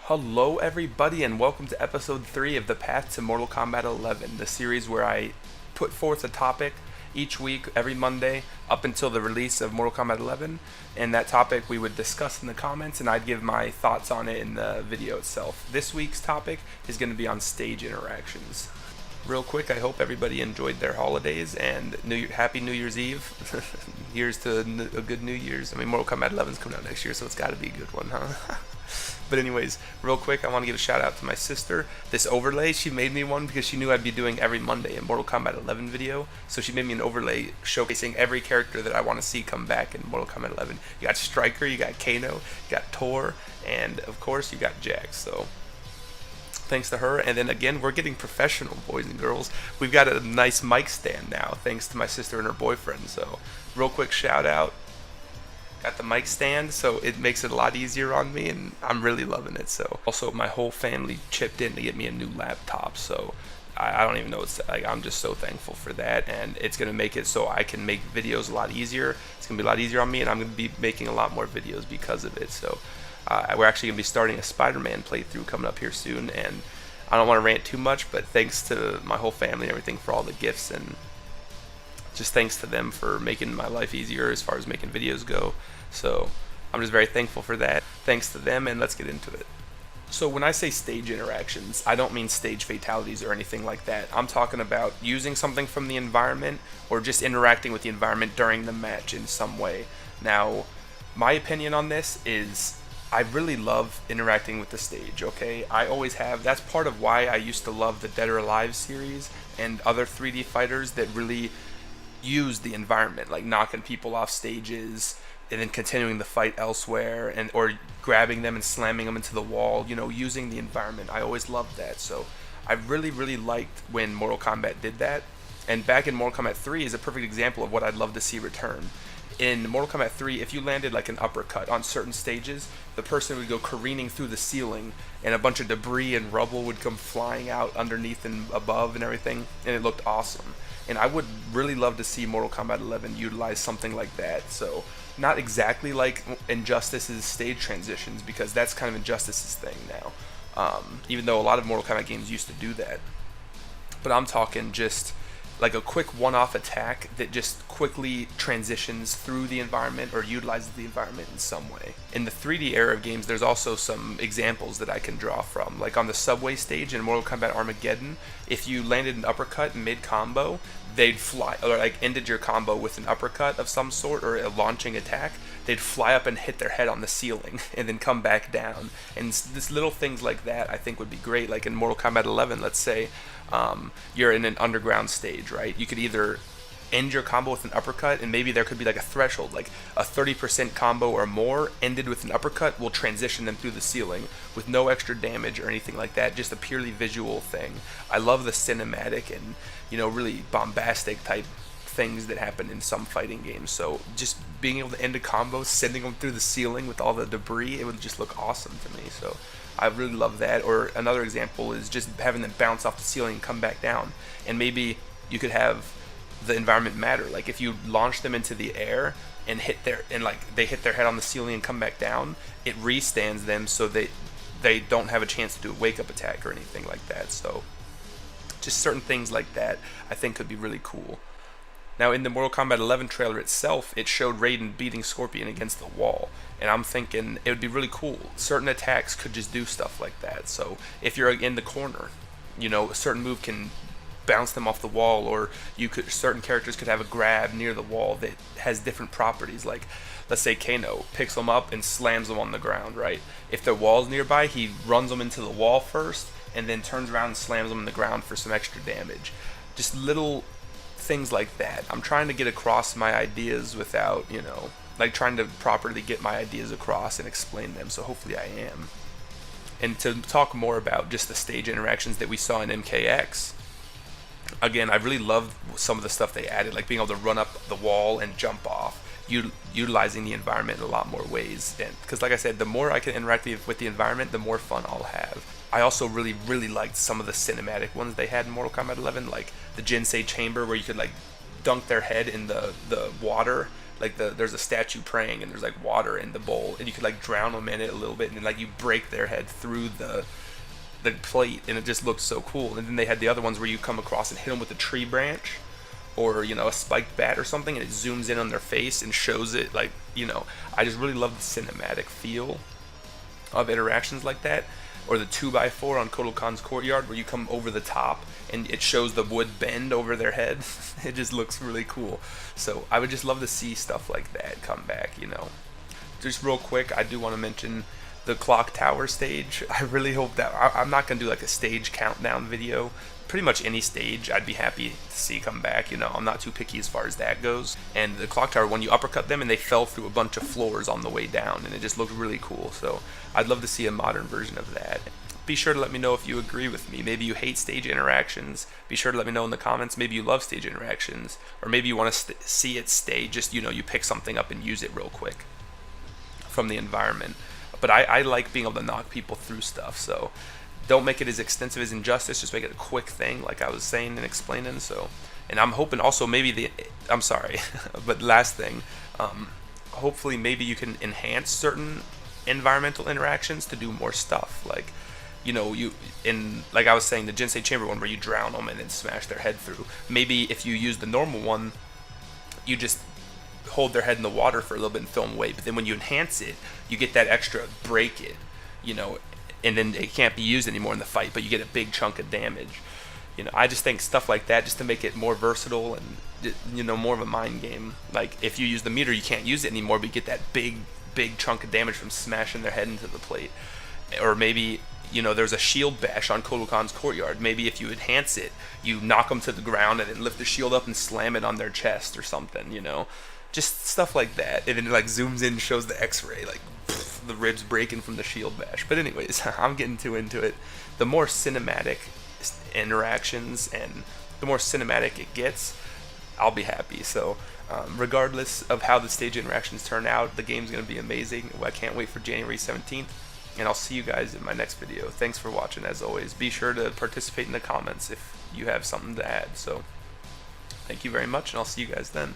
Hello, everybody, and welcome to episode 3 of The Path to Mortal Kombat 11, the series where I put forth a topic each week, every Monday, up until the release of Mortal Kombat 11. And that topic we would discuss in the comments, and I'd give my thoughts on it in the video itself. This week's topic is going to be on stage interactions. Real quick, I hope everybody enjoyed their holidays and Happy New Year's Eve. Here's to a good New Year's. I mean, Mortal Kombat 11 is coming out next year, so it's got to be a good one, huh? But anyways, real quick, I want to give a shout out to my sister. This overlay, she made me one because she knew I'd be doing every Monday a Mortal Kombat 11 video. So she made me an overlay showcasing every character that I want to see come back in Mortal Kombat 11. You got Stryker, you got Kano, you got Tor, and of course you got Jax. So thanks to her. And then again, we're getting professional, boys and girls. We've got a nice mic stand now, thanks to my sister and her boyfriend. So real quick shout out. Got the mic stand, so it makes it a lot easier on me, and I'm really loving it. So also, my whole family chipped in to get me a new laptop, so I don't even know what's like. I'm just so thankful for that, and it's gonna make it so I can make videos a lot easier. It's gonna be a lot easier on me, and I'm gonna be making a lot more videos because of it. So we're actually gonna be starting a Spider-Man playthrough coming up here soon, and I don't want to rant too much, but thanks to my whole family and everything for all the gifts, and just thanks to them for making my life easier as far as making videos go. So I'm just very thankful for that. Thanks to them, and let's get into it. So when I say stage interactions, I don't mean stage fatalities or anything like that. I'm talking about using something from the environment or just interacting with the environment during the match in some way. Now, my opinion on this is I really love interacting with the stage, okay? I always have. That's part of why I used to love the Dead or Alive series and other 3D fighters that really use the environment, like knocking people off stages and then continuing the fight elsewhere, and or grabbing them and slamming them into the wall, using the environment. I always loved that. So I really liked when Mortal Kombat did that, and back in Mortal Kombat 3 is a perfect example of what I'd love to see return. In Mortal Kombat 3, if you landed like an uppercut on certain stages, the person would go careening through the ceiling, and a bunch of debris and rubble would come flying out underneath and above and everything, and it looked awesome. And I would really love to see Mortal Kombat 11 utilize something like that. So not exactly like Injustice's stage transitions, because that's kind of Injustice's thing now. Even though a lot of Mortal Kombat games used to do that. But I'm talking just like a quick one-off attack that just quickly transitions through the environment or utilizes the environment in some way. In the 3D era of games, there's also some examples that I can draw from. Like on the subway stage in Mortal Kombat Armageddon, if you landed an uppercut mid-combo, they'd fly, or like ended your combo with an uppercut of some sort or a launching attack, they'd fly up and hit their head on the ceiling and then come back down. And this little things like that I think would be great. Like in Mortal Kombat 11, let's say you're in an underground stage, right? You could either end your combo with an uppercut, and maybe there could be like a threshold, like a 30% combo or more ended with an uppercut will transition them through the ceiling with no extra damage or anything like that, just a purely visual thing. I love the cinematic and really bombastic type things that happen in some fighting games. So just being able to end a combo, sending them through the ceiling with all the debris, it would just look awesome to me. So I really love that. Or another example is just having them bounce off the ceiling and come back down, and maybe you could have the environment matter. Like if you launch them into the air and they hit their head on the ceiling and come back down, it restands them so they don't have a chance to do a wake up attack or anything like that. So just certain things like that I think could be really cool. Now in the Mortal Kombat 11 trailer itself, it showed Raiden beating Scorpion against the wall, and I'm thinking it would be really cool. Certain attacks could just do stuff like that. So if you're in the corner, a certain move can bounce them off the wall, or certain characters could have a grab near the wall that has different properties. Like let's say Kano picks them up and slams them on the ground, right? If their wall's nearby, he runs them into the wall first and then turns around and slams them on the ground for some extra damage. Just little things like that. I'm trying to get across my ideas without, like trying to properly get my ideas across and explain them, so hopefully I am. And to talk more about just the stage interactions that we saw in MKX, again, I really loved some of the stuff they added, like being able to run up the wall and jump off, utilizing the environment in a lot more ways. And because like I said, the more I can interact with the environment, the more fun I'll have. I also really liked some of the cinematic ones they had in Mortal Kombat 11, like the Jinsei chamber where you could like dunk their head in the water like there's a statue praying and there's like water in the bowl, and you could like drown them in it a little bit, and then like you break their head through the plate, and it just looked so cool. And then they had the other ones where you come across and hit them with a tree branch, or a spiked bat or something, and it zooms in on their face and shows it. Like, I just really love the cinematic feel of interactions like that. Or the 2x4 on Kotal Khan's courtyard, where you come over the top and it shows the wood bend over their head. It just looks really cool. So I would just love to see stuff like that come back. Just real quick, I do want to mention the clock tower stage. I really hope that I'm not gonna do like a stage countdown video. Pretty much any stage I'd be happy to see come back. I'm not too picky as far as that goes. And the clock tower, when you uppercut them and they fell through a bunch of floors on the way down, and it just looked really cool. So I'd love to see a modern version of that. Be sure to let me know if you agree with me. Maybe you hate stage interactions. Be sure to let me know in the comments. Maybe you love stage interactions, or maybe you want to see it stay. Just you pick something up and use it real quick from the environment. But I like being able to knock people through stuff. So don't make it as extensive as Injustice. Just make it a quick thing, like I was saying and explaining. So, and I'm hoping also maybe I'm sorry, but last thing, hopefully maybe you can enhance certain environmental interactions to do more stuff. Like, like I was saying, the Jinsei Chamber one where you drown them and then smash their head through. Maybe if you use the normal one, you just hold their head in the water for a little bit and film weight. But then when you enhance it, you get that extra break it, and then it can't be used anymore in the fight, but you get a big chunk of damage. I just think stuff like that, just to make it more versatile and more of a mind game. Like if you use the meter, you can't use it anymore, but you get that big chunk of damage from smashing their head into the plate. Or maybe there's a shield bash on Kotal Khan's courtyard. Maybe if you enhance it, you knock them to the ground and then lift the shield up and slam it on their chest or something. Just stuff like that. And then it like zooms in and shows the X-ray, like the ribs breaking from the shield bash. But anyways, I'm getting too into it. The more cinematic interactions and the more cinematic it gets, I'll be happy. So regardless of how the stage interactions turn out, the game's going to be amazing. I can't wait for January 17th. And I'll see you guys in my next video. Thanks for watching as always. Be sure to participate in the comments if you have something to add. So thank you very much, and I'll see you guys then.